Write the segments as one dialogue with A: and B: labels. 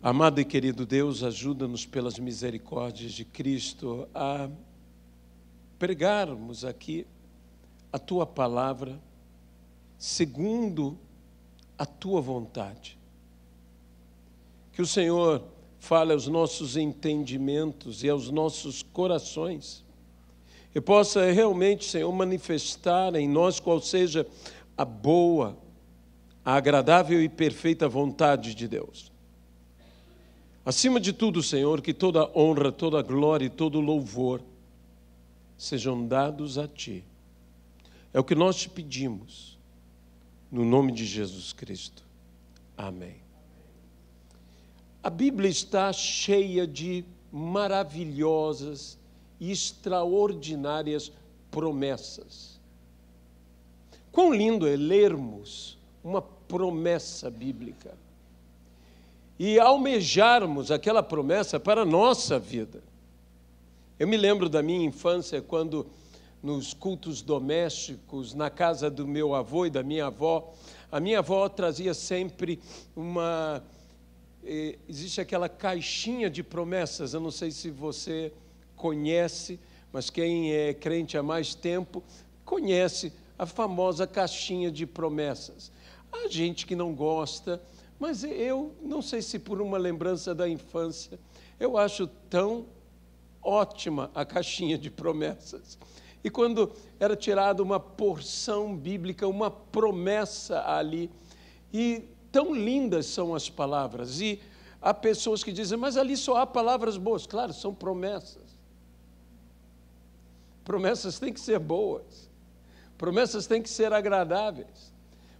A: Amado e querido Deus, ajuda-nos pelas misericórdias de Cristo a pregarmos aqui a Tua palavra segundo a Tua vontade. Que o Senhor fale aos nossos entendimentos e aos nossos corações e possa realmente, Senhor, manifestar em nós qual seja a boa, a agradável e perfeita vontade de Deus. Acima de tudo, Senhor, que toda honra, toda glória e todo louvor sejam dados a Ti. É o que nós te pedimos, no nome de Jesus Cristo. Amém. A Bíblia está cheia de maravilhosas e extraordinárias promessas. Quão lindo é lermos uma promessa bíblica e almejarmos aquela promessa para a nossa vida. Eu me lembro da minha infância, quando nos cultos domésticos, na casa do meu avô e da minha avó, a minha avó trazia sempre existe aquela caixinha de promessas, eu não sei se você conhece, mas quem é crente há mais tempo conhece a famosa caixinha de promessas. Há gente que não gosta, mas eu não sei se por uma lembrança da infância, eu acho tão ótima a caixinha de promessas. E quando era tirada uma porção bíblica, uma promessa ali, e tão lindas são as palavras, e há pessoas que dizem, mas ali só há palavras boas. Claro, são promessas. Promessas têm que ser boas, promessas têm que ser agradáveis.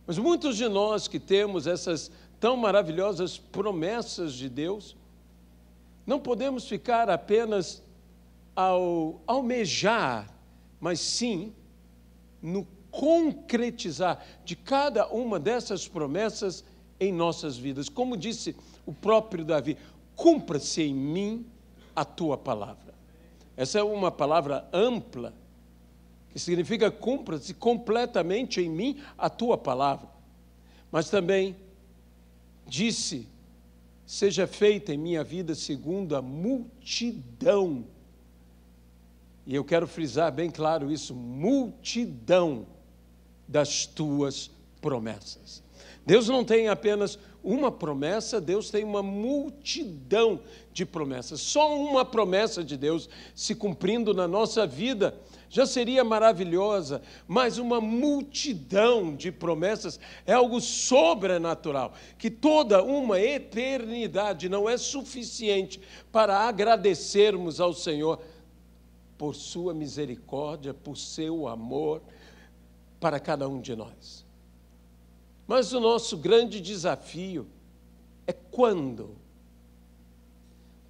A: Mas muitos de nós que temos essas tão maravilhosas promessas de Deus, não podemos ficar apenas ao almejar, mas sim no concretizar de cada uma dessas promessas em nossas vidas. Como disse o próprio Davi, cumpra-se em mim a tua palavra. Essa é uma palavra ampla, que significa cumpra-se completamente em mim a tua palavra. Mas também disse, seja feita em minha vida segundo a multidão. E eu quero frisar bem claro isso, multidão das tuas promessas. Deus não tem apenas uma promessa, Deus tem uma multidão de promessas. Só uma promessa de Deus se cumprindo na nossa vida já seria maravilhosa, mas uma multidão de promessas é algo sobrenatural, que toda uma eternidade não é suficiente para agradecermos ao Senhor por sua misericórdia, por seu amor para cada um de nós. Mas o nosso grande desafio é quando?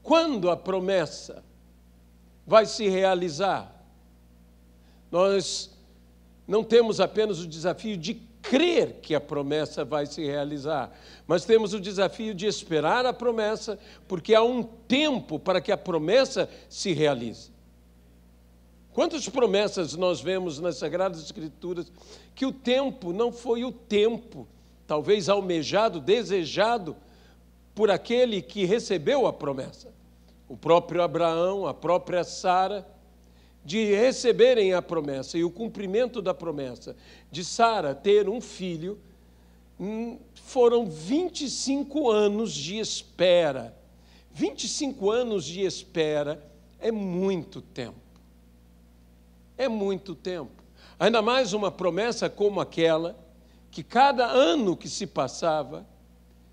A: Quando a promessa vai se realizar? Nós não temos apenas o desafio de crer que a promessa vai se realizar, mas temos o desafio de esperar a promessa, porque há um tempo para que a promessa se realize. Quantas promessas nós vemos nas Sagradas Escrituras que o tempo não foi o tempo, talvez almejado, desejado por aquele que recebeu a promessa. O próprio Abraão, a própria Sara, de receberem a promessa e o cumprimento da promessa de Sara ter um filho, foram 25 anos de espera. 25 anos de espera é muito tempo. É muito tempo. Ainda mais uma promessa como aquela, que cada ano que se passava,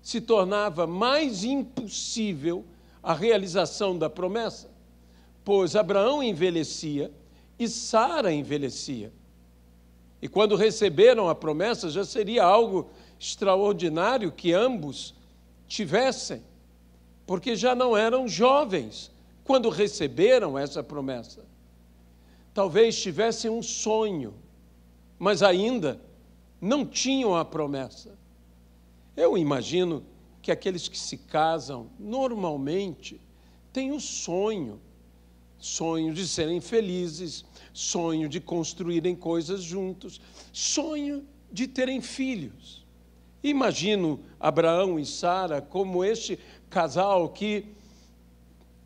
A: se tornava mais impossível a realização da promessa, pois Abraão envelhecia e Sara envelhecia. E quando receberam a promessa, já seria algo extraordinário que ambos tivessem, porque já não eram jovens quando receberam essa promessa. Talvez tivessem um sonho, mas ainda não tinham a promessa. Eu imagino que aqueles que se casam, normalmente, têm o sonho de serem felizes, sonho de construírem coisas juntos, sonho de terem filhos. Imagino Abraão e Sara como este casal que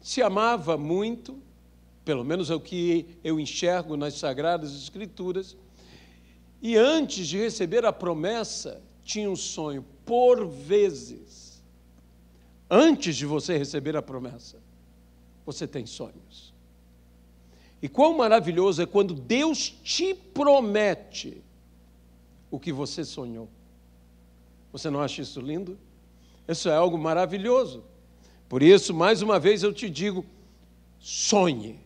A: se amava muito, pelo menos é o que eu enxergo nas Sagradas Escrituras, e antes de receber a promessa, tinha um sonho. Por vezes, antes de você receber a promessa, você tem sonhos. E quão maravilhoso é quando Deus te promete o que você sonhou. Você não acha isso lindo? Isso é algo maravilhoso. Por isso, mais uma vez eu te digo, sonhe.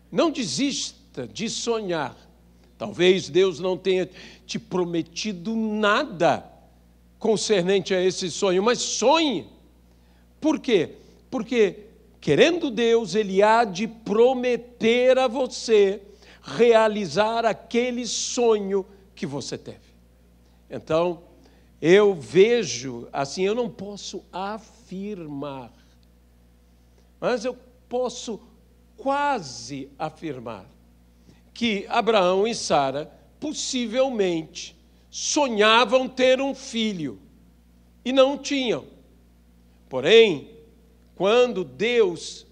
A: Não desista de sonhar. Talvez Deus não tenha te prometido nada concernente a esse sonho, mas sonhe. Por quê? Porque, querendo Deus, Ele há de prometer a você realizar aquele sonho que você teve. Então, eu vejo, assim, eu não posso afirmar, mas eu posso quase afirmar que Abraão e Sara possivelmente sonhavam ter um filho e não tinham. Porém, quando Deus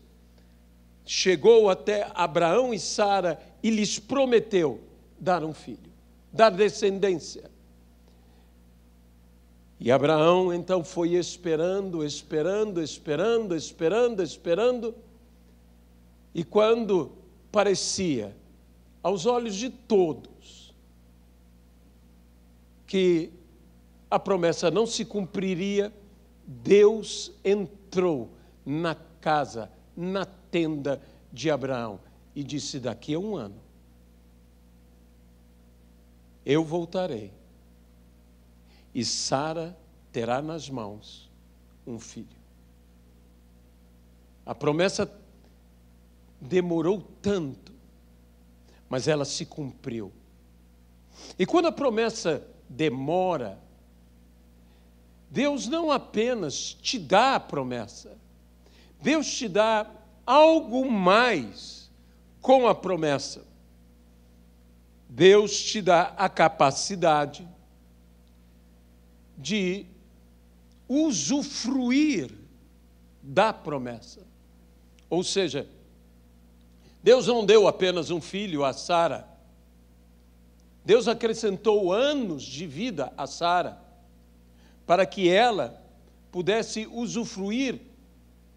A: chegou até Abraão e Sara e lhes prometeu dar um filho, dar descendência. E Abraão então foi esperando, e quando parecia, aos olhos de todos, que a promessa não se cumpriria, Deus entrou na casa, na tenda de Abraão e disse: daqui a 1 ano, eu voltarei e Sara terá nas mãos um filho. A promessa demorou tanto, mas ela se cumpriu. E quando a promessa demora, Deus não apenas te dá a promessa, Deus te dá algo mais com a promessa. Deus te dá a capacidade de usufruir da promessa. Ou seja, Deus não deu apenas um filho a Sara. Deus acrescentou anos de vida a Sara, para que ela pudesse usufruir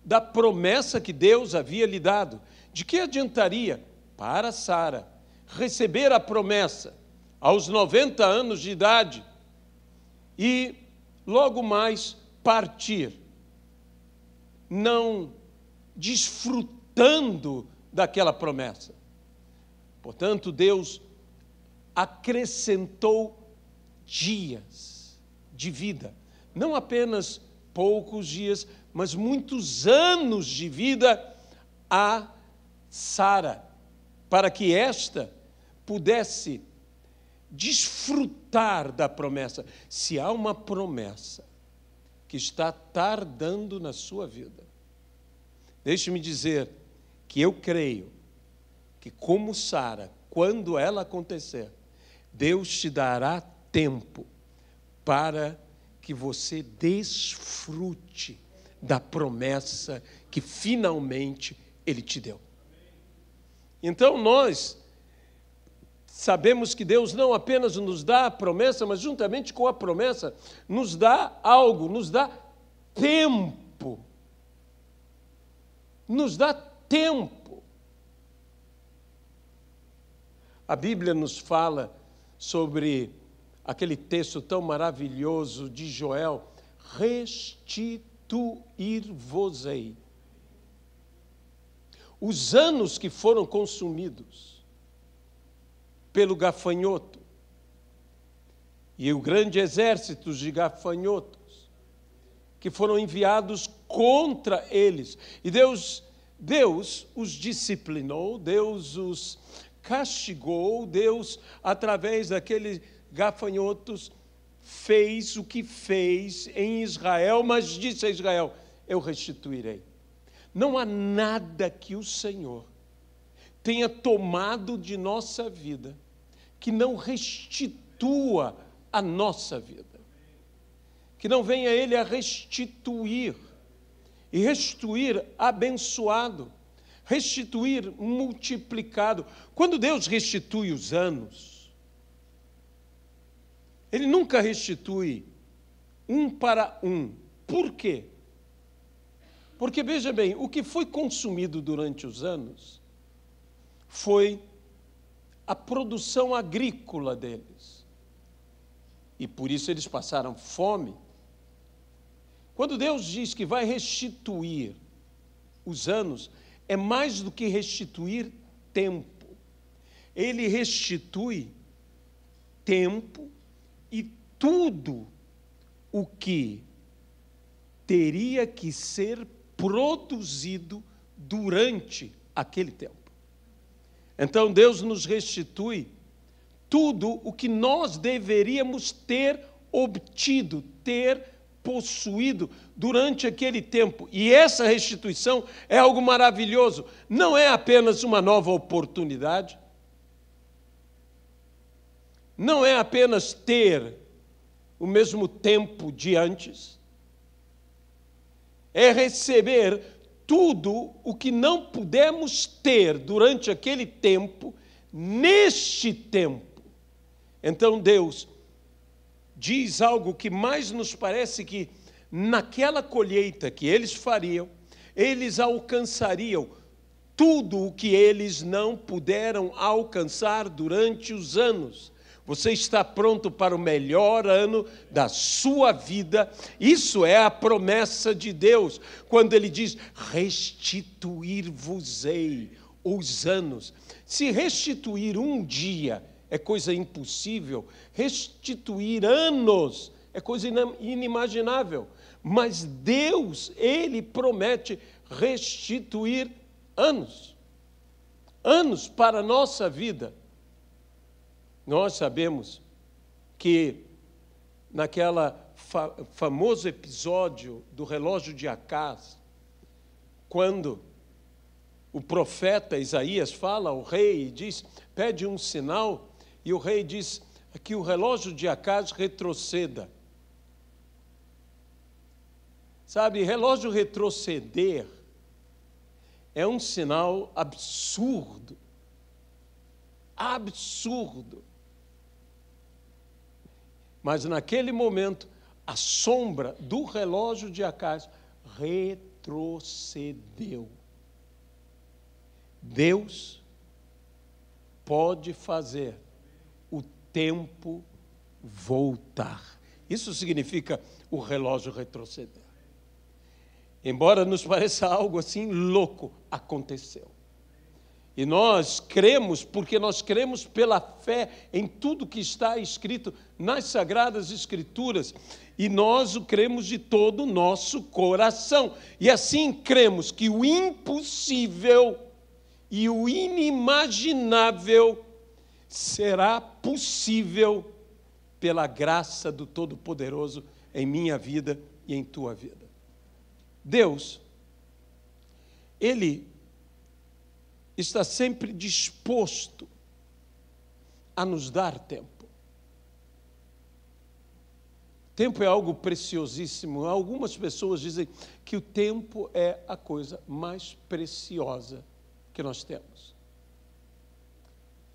A: da promessa que Deus havia lhe dado. De que adiantaria para Sara receber a promessa aos 90 anos de idade e logo mais partir, não desfrutando daquela promessa? Portanto, Deus acrescentou dias de vida, não apenas poucos dias, mas muitos anos de vida a Sara, para que esta pudesse desfrutar da promessa. Se há uma promessa que está tardando na sua vida, deixe-me dizer que eu creio que, como Sara, quando ela acontecer, Deus te dará tempo para que você desfrute da promessa que finalmente Ele te deu. Então nós sabemos que Deus não apenas nos dá a promessa, mas juntamente com a promessa nos dá algo, nos dá tempo. Nos dá tempo. A Bíblia nos fala sobre aquele texto tão maravilhoso de Joel: restituir-vos-ei. Os anos que foram consumidos pelo gafanhoto e o grande exército de gafanhotos que foram enviados contra eles. E Deus os disciplinou, Deus os castigou, Deus, através daqueles gafanhotos, fez o que fez em Israel, mas disse a Israel: eu restituirei. Não há nada que o Senhor tenha tomado de nossa vida que não restitua a nossa vida. que não venha Ele a restituir, e restituir abençoado, restituir multiplicado. Quando Deus restitui os anos, Ele nunca restitui um para um. Por quê? Porque, veja bem, o que foi consumido durante os anos foi a produção agrícola deles. E por isso eles passaram fome. Quando Deus diz que vai restituir os anos, é mais do que restituir tempo. Ele restitui tempo e tudo o que teria que ser produzido durante aquele tempo. Então Deus nos restitui tudo o que nós deveríamos ter obtido, ter possuído durante aquele tempo. E essa restituição é algo maravilhoso. Não é apenas uma nova oportunidade, não é apenas ter o mesmo tempo de antes, é receber tudo o que não pudemos ter durante aquele tempo, neste tempo. Então Deus diz algo que mais nos parece que naquela colheita que eles fariam, eles alcançariam tudo o que eles não puderam alcançar durante os anos. Você está pronto para o melhor ano da sua vida? Isso é a promessa de Deus, quando Ele diz, restituir-vos-ei os anos. Se restituir um dia é coisa impossível, restituir anos é coisa inimaginável. Mas Deus, Ele promete restituir anos. Anos para a nossa vida. Nós sabemos que naquela famoso episódio do relógio de Acás, quando o profeta Isaías fala ao rei e diz, pede um sinal, e o rei diz que o relógio de Acás retroceda. Sabe, relógio retroceder é um sinal absurdo. Absurdo. Mas naquele momento, a sombra do relógio de Acás retrocedeu. Deus pode fazer o tempo voltar. Isso significa o relógio retroceder. Embora nos pareça algo assim louco, aconteceu. E nós cremos, porque nós cremos pela fé em tudo que está escrito nas Sagradas Escrituras. E nós o cremos de todo o nosso coração. E assim cremos que o impossível e o inimaginável será possível pela graça do Todo-Poderoso em minha vida e em tua vida. Deus, Ele está sempre disposto a nos dar tempo. Tempo é algo preciosíssimo. Algumas pessoas dizem que o tempo é a coisa mais preciosa que nós temos.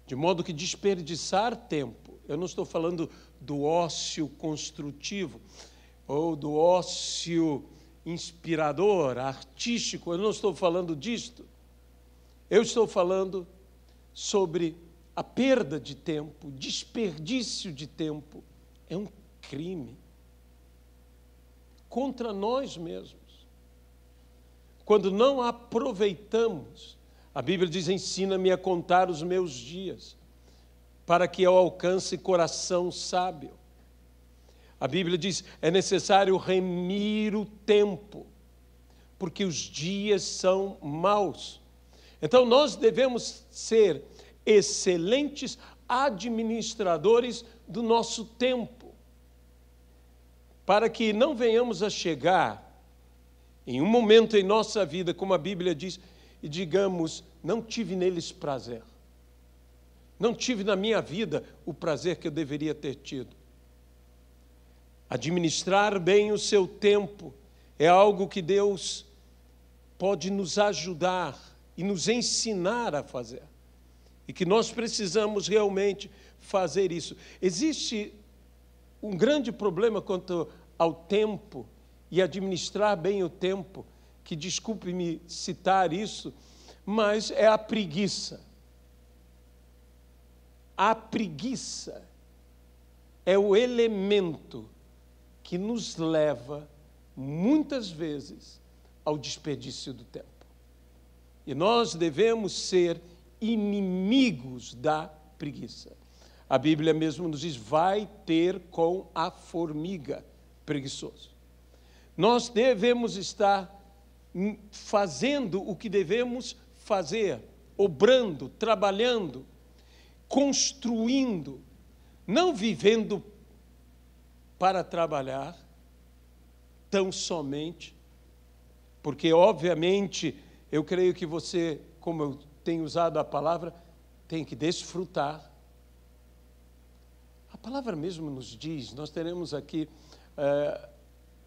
A: De modo que desperdiçar tempo, eu não estou falando do ócio construtivo ou do ócio inspirador, artístico, eu não estou falando disto. Eu estou falando sobre a perda de tempo, desperdício de tempo. É um crime contra nós mesmos. Quando não aproveitamos, a Bíblia diz, ensina-me a contar os meus dias, para que eu alcance coração sábio. A Bíblia diz, é necessário remir o tempo, porque os dias são maus. Então, nós devemos ser excelentes administradores do nosso tempo, para que não venhamos a chegar em um momento em nossa vida, como a Bíblia diz, e digamos, não tive neles prazer. Não tive na minha vida o prazer que eu deveria ter tido. Administrar bem o seu tempo é algo que Deus pode nos ajudar e nos ensinar a fazer. E que nós precisamos realmente fazer isso. Existe um grande problema quanto ao tempo e administrar bem o tempo, que, desculpe-me citar isso, mas é a preguiça. A preguiça é o elemento que nos leva, muitas vezes, ao desperdício do tempo. E nós devemos ser inimigos da preguiça. A Bíblia mesmo nos diz, vai ter com a formiga preguiçoso. Nós devemos estar fazendo o que devemos fazer, obrando, trabalhando, construindo, não vivendo para trabalhar tão somente, porque, obviamente, eu creio que você, como eu tenho usado a palavra, tem que desfrutar. A palavra mesmo nos diz, nós teremos aqui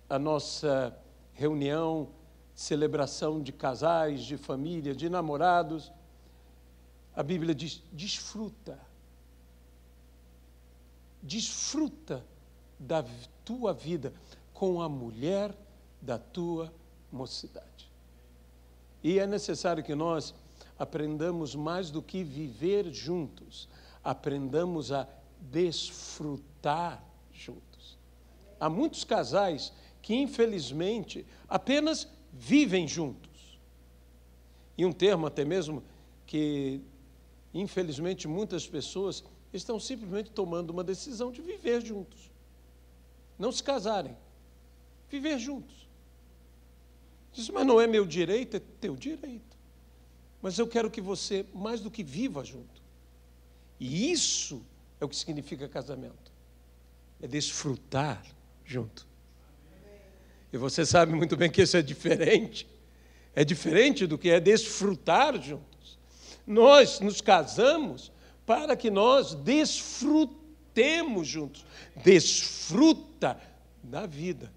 A: a nossa reunião, celebração de casais, de família, de namorados. A Bíblia diz, desfruta. Desfruta da tua vida com a mulher da tua mocidade. E é necessário que nós aprendamos mais do que viver juntos, aprendamos a desfrutar juntos. Há muitos casais que, infelizmente, apenas vivem juntos. E um termo até mesmo que, infelizmente, muitas pessoas estão simplesmente tomando uma decisão de viver juntos. Não se casarem, viver juntos. Diz, mas não é meu direito, é teu direito. Mas eu quero que você, mais do que viva junto. E isso é o que significa casamento. É desfrutar junto. E você sabe muito bem que isso é diferente. É diferente do que é desfrutar juntos. Nós nos casamos para que nós desfrutemos juntos. Desfruta da vida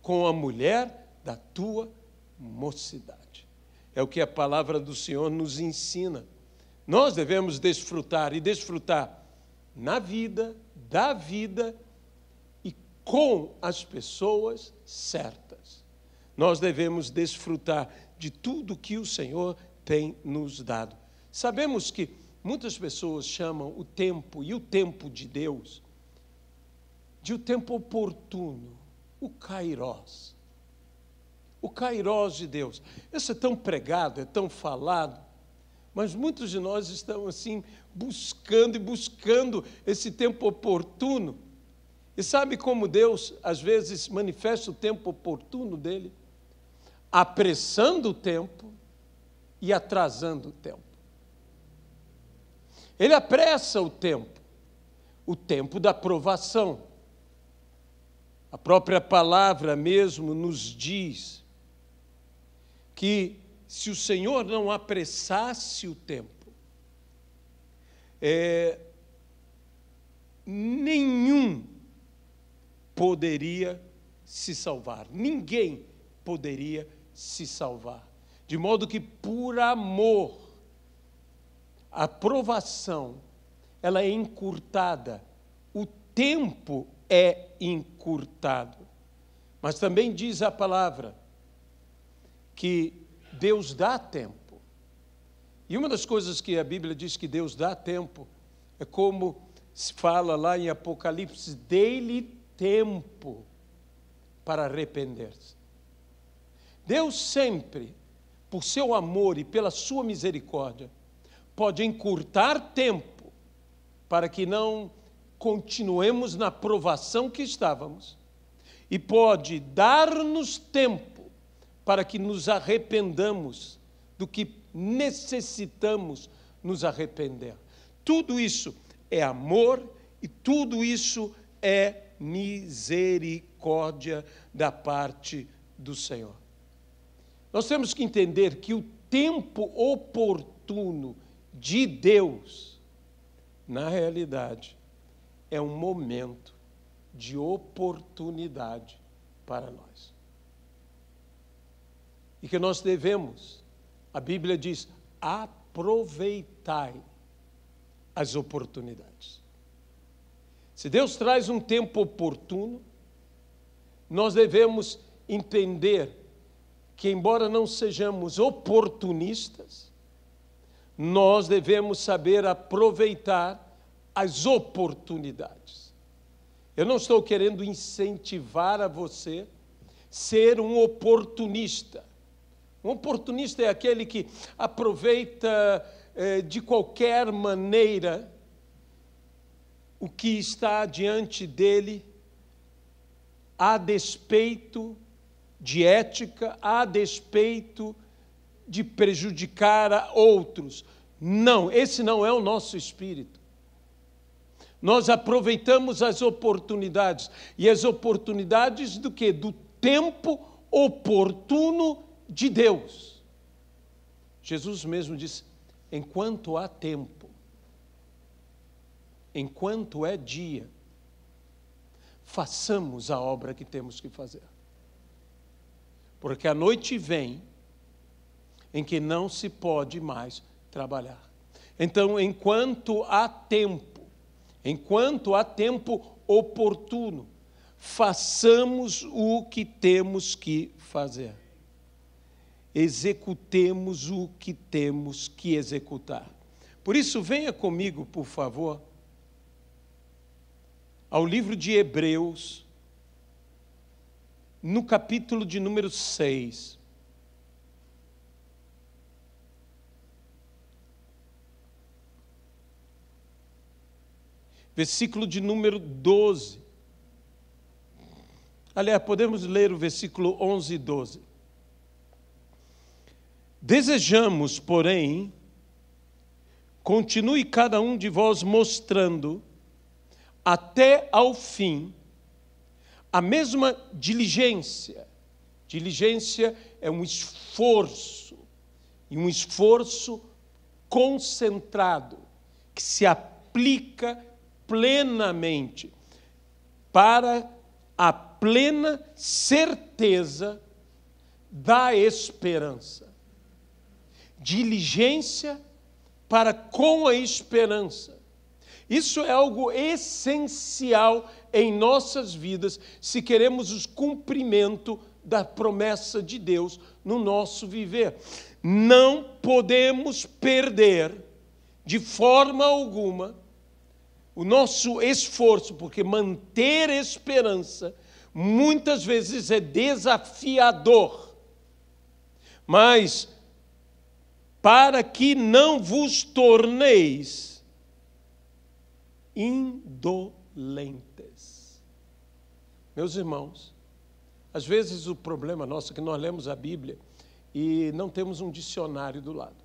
A: com a mulher da tua mocidade. É o que a palavra do Senhor nos ensina. Nós devemos desfrutar, e desfrutar na vida, da vida e com as pessoas certas. Nós devemos desfrutar de tudo que o Senhor tem nos dado. Sabemos que muitas pessoas chamam o tempo e o tempo de Deus de o tempo oportuno, o Kairos. O Kairos de Deus. Isso é tão pregado, é tão falado, mas muitos de nós estão assim, buscando esse tempo oportuno. E sabe como Deus, às vezes, manifesta o tempo oportuno dele? Apressando o tempo e atrasando o tempo. Ele apressa o tempo da provação. A própria palavra mesmo nos diz que se o Senhor não apressasse o tempo, nenhum poderia se salvar, ninguém poderia se salvar. De modo que, por amor, a provação, ela é encurtada, o tempo é encurtado. Mas também diz a palavra que Deus dá tempo. E uma das coisas que a Bíblia diz que Deus dá tempo é como se fala lá em Apocalipse, dê-lhe tempo para arrepender-se. Deus sempre, por seu amor e pela sua misericórdia, pode encurtar tempo para que não continuemos na provação que estávamos e pode dar-nos tempo para que nos arrependamos do que necessitamos nos arrepender. Tudo isso é amor e tudo isso é misericórdia da parte do Senhor. Nós temos que entender que o tempo oportuno de Deus, na realidade, é um momento de oportunidade para nós. E que nós devemos, a Bíblia diz, aproveitai as oportunidades. Se Deus traz um tempo oportuno, nós devemos entender que, embora não sejamos oportunistas, nós devemos saber aproveitar as oportunidades. Eu não estou querendo incentivar a você ser um oportunista. Um oportunista é aquele que aproveita de qualquer maneira o que está diante dele, a despeito de ética, a despeito de prejudicar a outros. Não, esse não é o nosso espírito. Nós aproveitamos as oportunidades. E as oportunidades do quê? Do tempo oportuno de Deus. Jesus mesmo disse, enquanto há tempo, enquanto é dia, façamos a obra que temos que fazer. Porque a noite vem em que não se pode mais trabalhar. Então, enquanto há tempo oportuno, façamos o que temos que fazer. Executemos o que temos que executar. Por isso, venha comigo, por favor, ao livro de Hebreus, no capítulo de número 6. Versículo de número 12. Aliás, podemos ler o versículo 11 e 12. Desejamos, porém, continue cada um de vós mostrando até ao fim a mesma diligência. Diligência é um esforço, e um esforço concentrado, que se aplica plenamente para a plena certeza da esperança. Diligência para com a esperança. Isso é algo essencial em nossas vidas, se queremos o cumprimento da promessa de Deus no nosso viver. Não podemos perder, de forma alguma, o nosso esforço, porque manter esperança muitas vezes é desafiador. Mas, para que não vos torneis indolentes. Meus irmãos, às vezes o problema nosso é que nós lemos a Bíblia e não temos um dicionário do lado.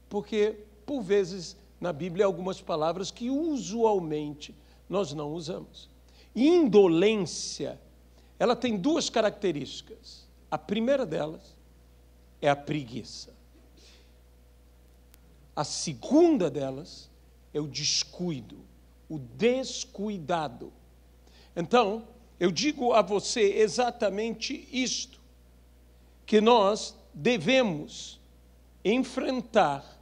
A: Porque, por vezes, na Bíblia há algumas palavras que usualmente nós não usamos. Indolência, ela tem duas características. A primeira delas é a preguiça. A segunda delas é o descuido, o descuidado. Então, eu digo a você exatamente isto, que nós devemos enfrentar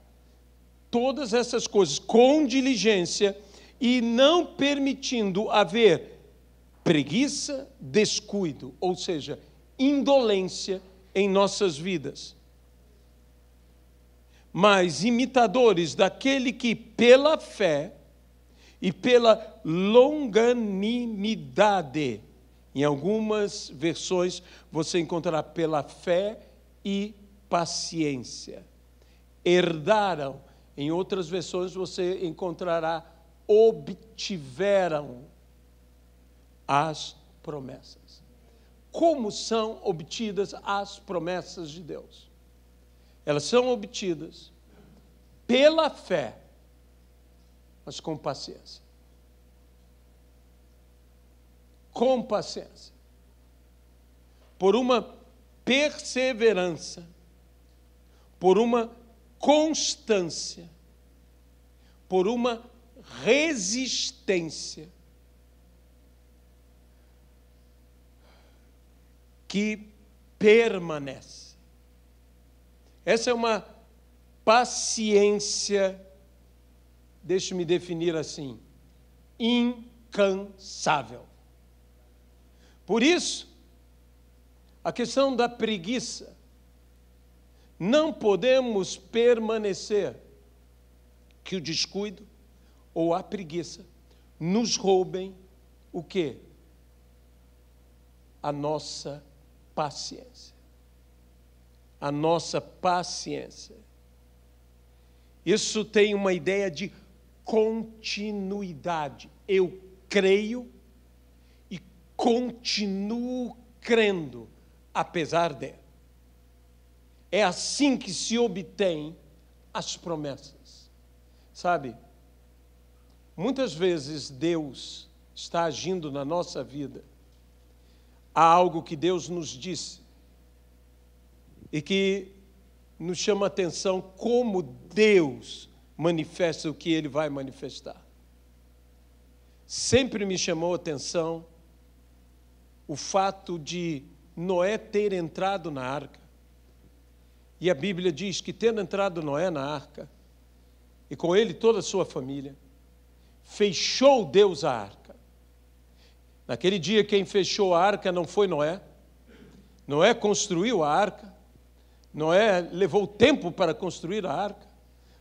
A: todas essas coisas com diligência e não permitindo haver preguiça, descuido, ou seja, indolência em nossas vidas. Mas imitadores daquele que pela fé e pela longanimidade, em algumas versões você encontrará pela fé e paciência, herdaram, em outras versões você encontrará obtiveram as promessas. Como são obtidas as promessas de Deus? Elas são obtidas pela fé, mas com paciência. Com paciência. Por uma perseverança, por uma constância, por uma resistência que permanece. Essa é uma paciência, deixe-me definir assim, incansável. Por isso, a questão da preguiça, não podemos permanecer que o descuido ou a preguiça nos roubem o quê? A nossa paciência. A nossa paciência. Isso tem uma ideia de continuidade. Eu creio e continuo crendo, apesar de. É assim que se obtém as promessas. Sabe, muitas vezes Deus está agindo na nossa vida. Há algo que Deus nos disse e que nos chama a atenção como Deus manifesta o que Ele vai manifestar. Sempre me chamou a atenção o fato de Noé ter entrado na arca. E a Bíblia diz que, tendo entrado Noé na arca, e com ele toda a sua família, fechou Deus a arca. Naquele dia, quem fechou a arca não foi Noé. Noé construiu a arca. Noé levou tempo para construir a arca.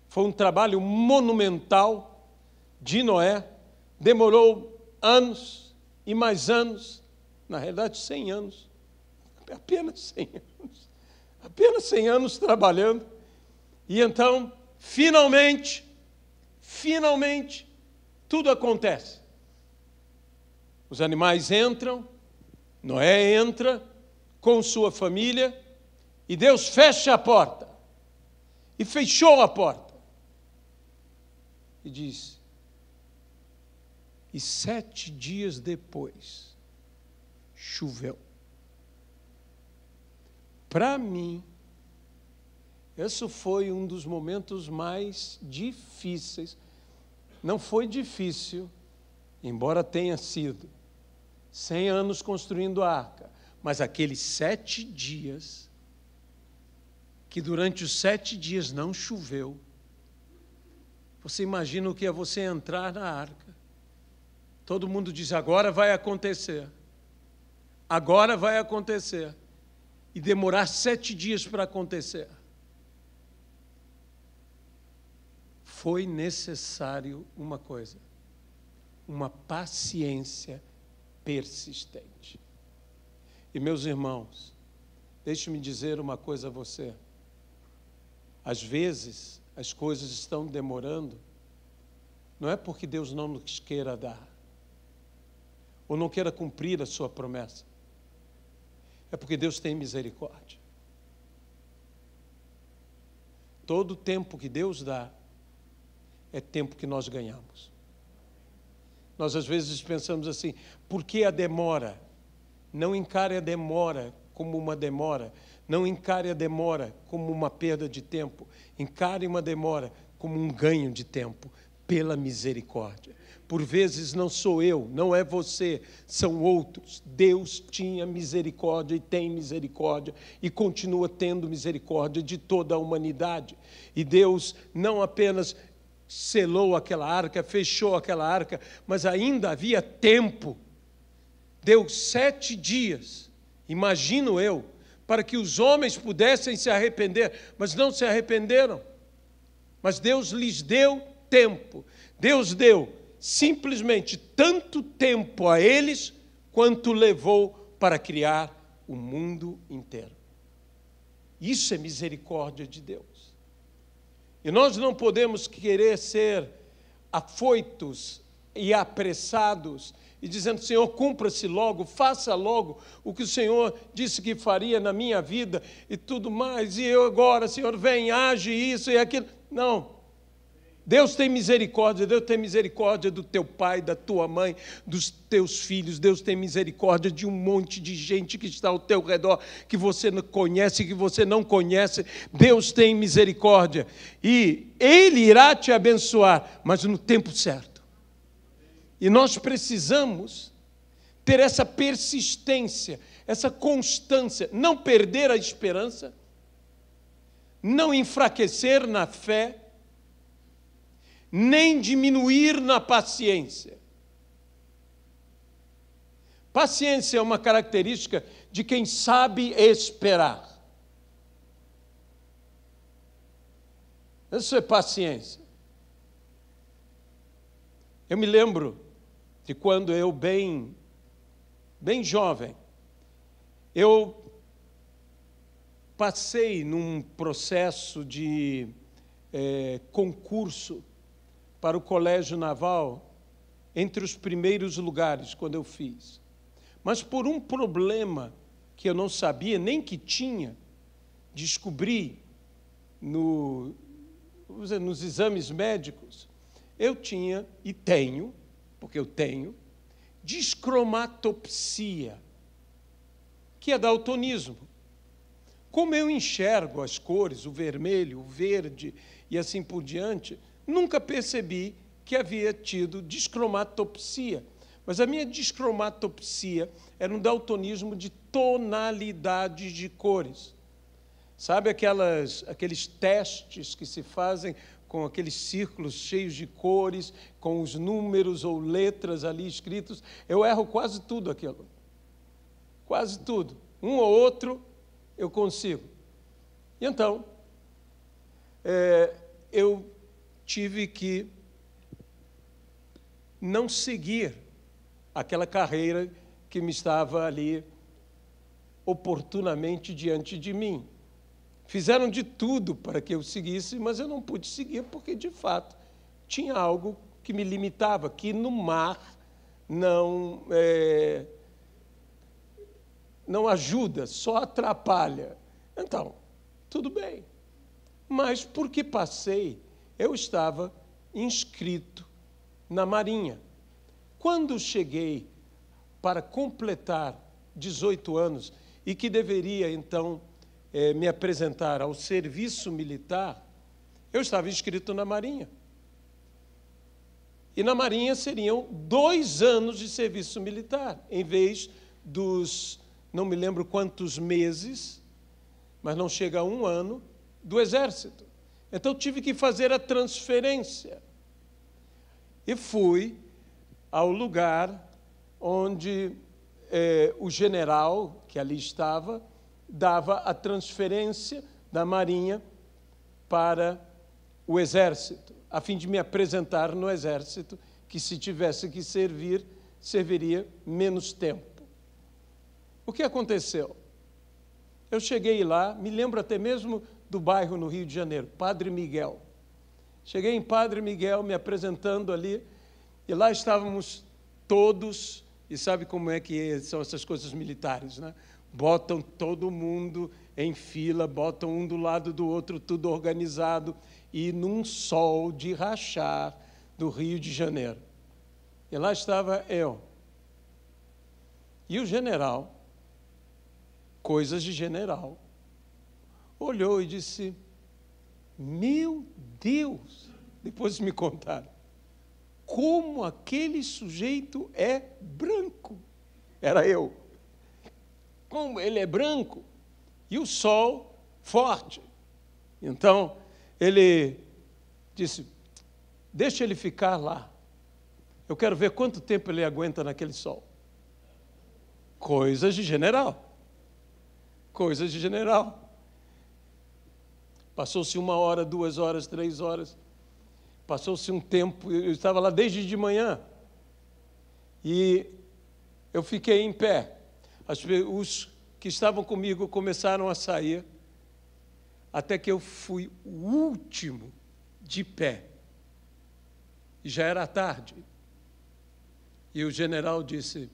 A: Foi um trabalho monumental de Noé. Demorou anos e mais anos. Na realidade, 100 anos. Apenas 100 anos. Apenas 100 anos trabalhando. E então, finalmente, tudo acontece. Os animais entram, Noé entra com sua família, e Deus fecha a porta. E fechou a porta. E diz, e 7 dias depois, choveu. Para mim, esse foi um dos momentos mais difíceis. Não foi difícil, embora tenha sido 100 anos construindo a arca, mas aqueles 7 dias, que durante os 7 dias não choveu. Você imagina o que é você entrar na arca. Todo mundo diz, agora vai acontecer. Agora vai acontecer. E demorar 7 dias para acontecer. Foi necessário uma coisa, uma paciência persistente. E meus irmãos, deixe-me dizer uma coisa a você. Às vezes, as coisas estão demorando, não é porque Deus não nos queira dar, ou não queira cumprir a sua promessa. É porque Deus tem misericórdia. Todo tempo que Deus dá, é tempo que nós ganhamos. Nós às vezes pensamos assim, por que a demora? Não encare a demora como uma demora. Não encare a demora como uma perda de tempo. Encare uma demora como um ganho de tempo, pela misericórdia. Por vezes não sou eu, não é você, são outros. Deus tinha misericórdia e tem misericórdia e continua tendo misericórdia de toda a humanidade. E Deus não apenas selou aquela arca, fechou aquela arca, mas ainda havia tempo. Deu 7 dias, imagino eu, para que os homens pudessem se arrepender, mas não se arrependeram. Mas Deus lhes deu tempo. Deus deu simplesmente tanto tempo a eles, quanto levou para criar o mundo inteiro. Isso é misericórdia de Deus. E nós não podemos querer ser afoitos e apressados e dizendo, Senhor, cumpra-se logo, faça logo o que o Senhor disse que faria na minha vida e tudo mais, e eu agora, Senhor, vem, age isso e aquilo. Não. Deus tem misericórdia do teu pai, da tua mãe, dos teus filhos. Deus tem misericórdia de um monte de gente que está ao teu redor, que você não conhece, que você não conhece. Deus tem misericórdia e Ele irá te abençoar, mas no tempo certo. E nós precisamos ter essa persistência, essa constância, não perder a esperança, não enfraquecer na fé, nem diminuir na paciência. Paciência é uma característica de quem sabe esperar. Isso é paciência. Eu me lembro de quando eu, bem jovem, eu passei num processo de concurso para o Colégio Naval, entre os primeiros lugares, quando eu fiz. Mas por um problema que eu não sabia nem que tinha, descobri nos exames médicos, eu tinha e tenho, porque eu tenho, descromatopsia, que é daltonismo. Como eu enxergo as cores, o vermelho, o verde e assim por diante, nunca percebi que havia tido descromatopsia. Mas a minha descromatopsia era um daltonismo de tonalidades de cores. Sabe aqueles testes que se fazem com aqueles círculos cheios de cores, com os números ou letras ali escritos? Eu erro quase tudo aquilo. Quase tudo. Um ou outro eu consigo. E então, eu tive que não seguir aquela carreira que me estava ali oportunamente diante de mim. Fizeram de tudo para que eu seguisse, mas eu não pude seguir porque, de fato, tinha algo que me limitava, que no mar não ajuda, só atrapalha. Então, tudo bem. Mas, porque passei, eu estava inscrito na Marinha. Quando cheguei para completar 18 anos e que deveria, então, me apresentar ao serviço militar, eu estava inscrito na Marinha. E na Marinha seriam 2 anos de serviço militar, em vez dos, não me lembro quantos meses, mas não chega a 1 ano, do Exército. Então, tive que fazer a transferência. E fui ao lugar onde o general, que ali estava, dava a transferência da Marinha para o Exército, a fim de me apresentar no Exército, que se tivesse que servir, serviria menos tempo. O que aconteceu? Eu cheguei lá, me lembro até mesmo do bairro no Rio de Janeiro, Padre Miguel. Cheguei em Padre Miguel, me apresentando ali, e lá estávamos todos, e sabe como é que são essas coisas militares, né? Botam todo mundo em fila, botam um do lado do outro, tudo organizado, e num sol de rachar do Rio de Janeiro. E lá estava eu. E o general, coisas de general, olhou e disse: meu Deus, depois me contaram, como aquele sujeito é branco. Era eu. Como ele é branco e o sol forte. Então, ele disse: deixa ele ficar lá. Eu quero ver quanto tempo ele aguenta naquele sol. Coisas de general. Coisas de general. Passou-se 1 hora, 2 horas, 3 horas. Passou-se um tempo, eu estava lá desde de manhã. E eu fiquei em pé. Os que estavam comigo começaram a sair, até que eu fui o último de pé. E já era tarde. E o general disse: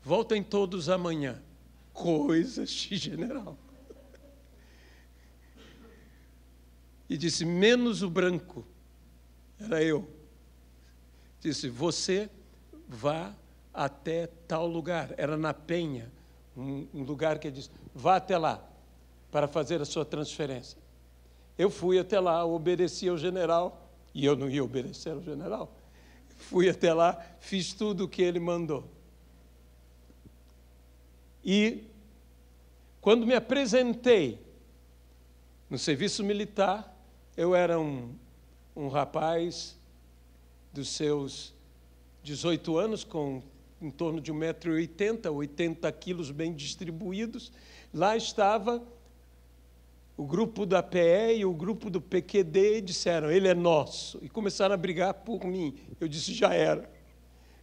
A: voltem todos amanhã. Coisas de general. E disse: menos o branco. Era eu. Disse: você vá até tal lugar. Era na Penha, um lugar que ele disse: vá até lá para fazer a sua transferência. Eu fui até lá, obedeci ao general, e eu não ia obedecer ao general. Fui até lá, fiz tudo o que ele mandou. E quando me apresentei no serviço militar, eu era um rapaz dos seus 18 anos, com em torno de 1,80 m, 80 quilos bem distribuídos. Lá estava o grupo da PE e o grupo do PQD, e disseram, ele é nosso. E começaram a brigar por mim. Eu disse, já era.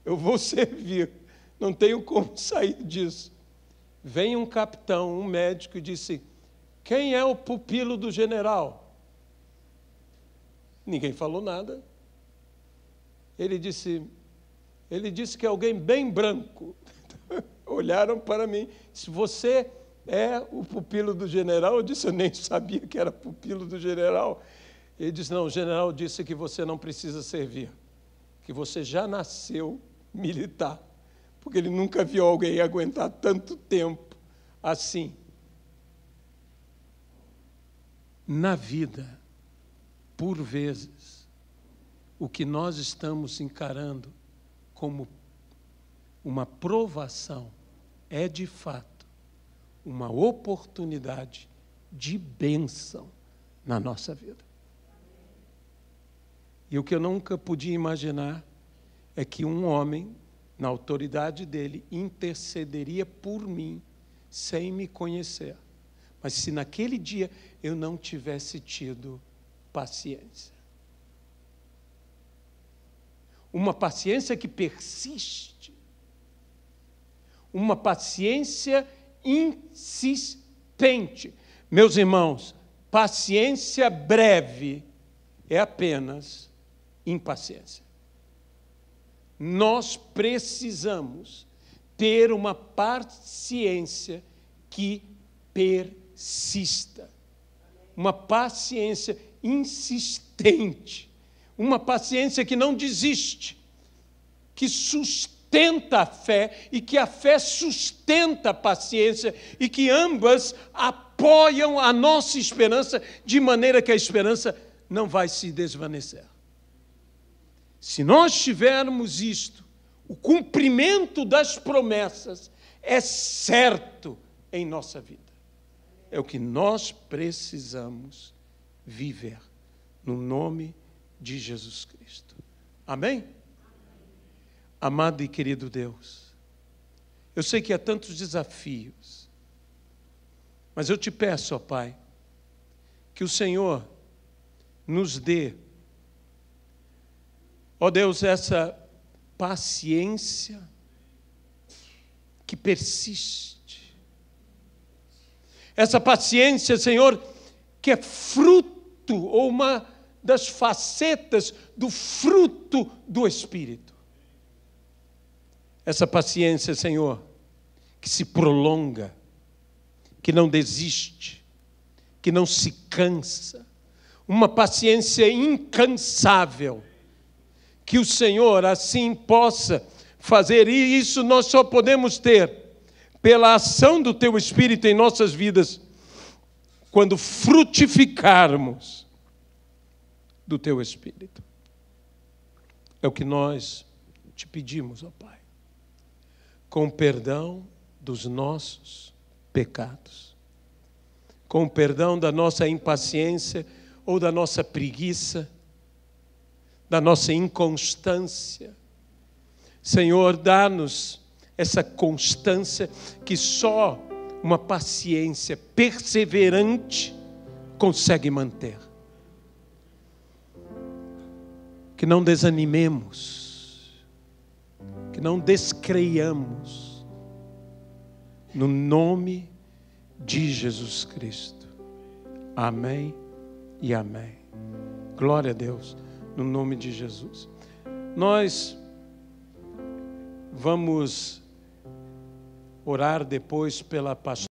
A: Eu vou servir. Não tenho como sair disso. Vem um capitão, um médico, e disse, quem é o pupilo do general? Ninguém falou nada. Ele disse que é alguém bem branco. Olharam para mim. Se você é o pupilo do general, eu disse, eu nem sabia que era pupilo do general. Ele disse, não, o general disse que você não precisa servir, que você já nasceu militar, porque ele nunca viu alguém aguentar tanto tempo assim. Na vida, por vezes, o que nós estamos encarando como uma provação é, de fato, uma oportunidade de bênção na nossa vida. E o que eu nunca podia imaginar é que um homem, na autoridade dele, intercederia por mim sem me conhecer. Mas se naquele dia eu não tivesse tido paciência. Uma paciência que persiste. Uma paciência insistente. Meus irmãos, paciência breve é apenas impaciência. Nós precisamos ter uma paciência que persista. Uma paciência insistente. Uma paciência que não desiste, que sustenta a fé e que a fé sustenta a paciência e que ambas apoiam a nossa esperança de maneira que a esperança não vai se desvanecer. Se nós tivermos isto, o cumprimento das promessas é certo em nossa vida. É o que nós precisamos viver no nome de Jesus Cristo. Amém? Amado e querido Deus, eu sei que há tantos desafios, mas eu te peço, ó Pai, que o Senhor nos dê, ó Deus, essa paciência que persiste. Essa paciência, Senhor, que é fruto ou uma das facetas do fruto do Espírito. Essa paciência, Senhor, que se prolonga, que não desiste, que não se cansa, uma paciência incansável, que o Senhor assim possa fazer, e isso nós só podemos ter pela ação do Teu Espírito em nossas vidas, quando frutificarmos do Teu Espírito. É o que nós te pedimos, ó Pai, com perdão dos nossos pecados, com perdão da nossa impaciência ou da nossa preguiça, da nossa inconstância. Senhor, dá-nos essa constância que só uma paciência perseverante consegue manter. Que não desanimemos, que não descreiamos, no nome de Jesus Cristo. Amém e amém. Glória a Deus, no nome de Jesus. Nós vamos orar depois pela pastora